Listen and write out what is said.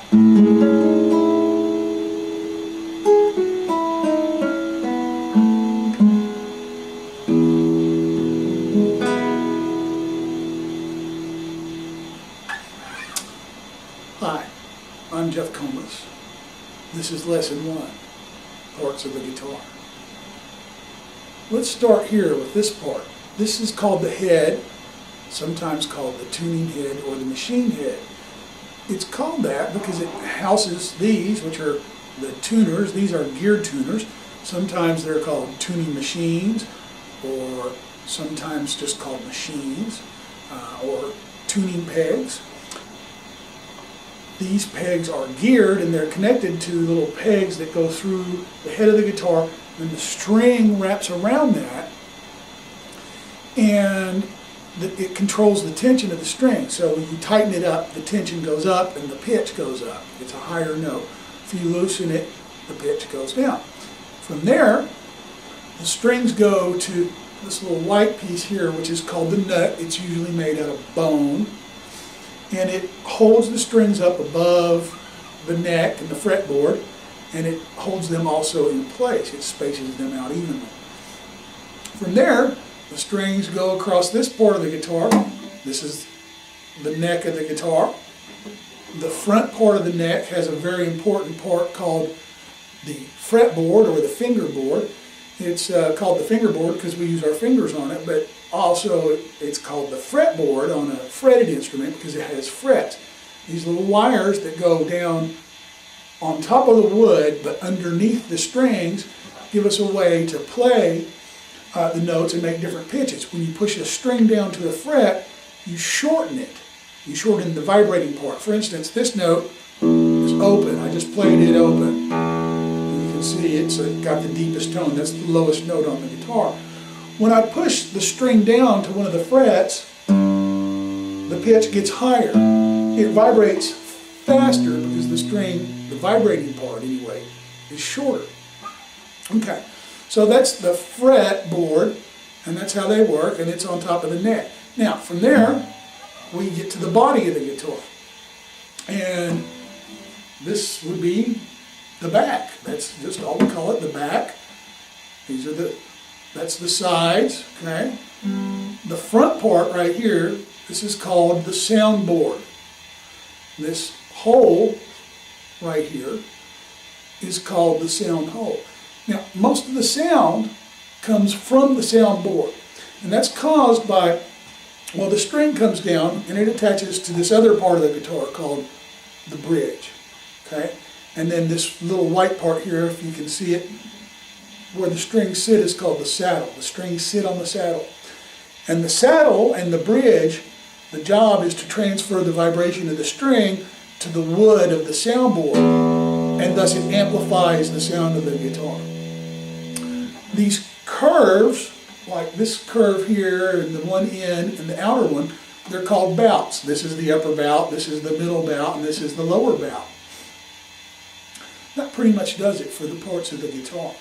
Hi, I'm Comas. This is lesson 1, parts of the guitar. Let's start here with this part. This is called the head, sometimes called the tuning head or the machine head. It's called that because it houses these, which are the tuners. These are gear tuners. Sometimes they're called tuning machines, or sometimes just called machines, or tuning pegs. These pegs are geared and they're connected to little pegs that go through the head of the guitar, and the string wraps around that, and it controls the tension of the string. So when you tighten it up, the tension goes up and the pitch goes up. It's a higher note. If you loosen it, the pitch goes down. From there, the strings go to this little white piece here, which is called the nut. It's usually made out of bone, and it holds the strings up above the neck and the fretboard, and it holds them also in place. It spaces them out evenly. From there, the strings go across this part of the guitar. This is the neck of the guitar. The front part of the neck has a very important part called the fretboard or the fingerboard. It's called the fingerboard because we use our fingers on it, but also it's called the fretboard on a fretted instrument because it has frets. These little wires that go down on top of the wood but underneath the strings give us a way to play the notes and make different pitches. When you push a string down to a fret, you shorten it. You shorten the vibrating part. For instance, this note is open. I just played it open. You can see it's got the deepest tone. That's the lowest note on the guitar. When I push the string down to one of the frets, the pitch gets higher. It vibrates faster because the string, the vibrating part anyway, is shorter. Okay, so that's the fretboard, and that's how they work, and it's on top of the neck. Now, from there, we get to the body of the guitar. And this would be the back. That's just all we call it, the back. That's the sides, okay? The front part right here, this is called the soundboard. This hole right here is called the sound hole. Now, most of the sound comes from the soundboard, and that's caused by, well, the string comes down and it attaches to this other part of the guitar called the bridge, okay? And then this little white part here, if you can see it, where the strings sit is called the saddle. The strings sit on the saddle. And the saddle and the bridge, the job is to transfer the vibration of the string to the wood of the soundboard, and thus it amplifies the sound of the guitar. These curves, like this curve here and the one end and the outer one, they're called bouts. This is the upper bout, this is the middle bout, and this is the lower bout. That pretty much does it for the parts of the guitar.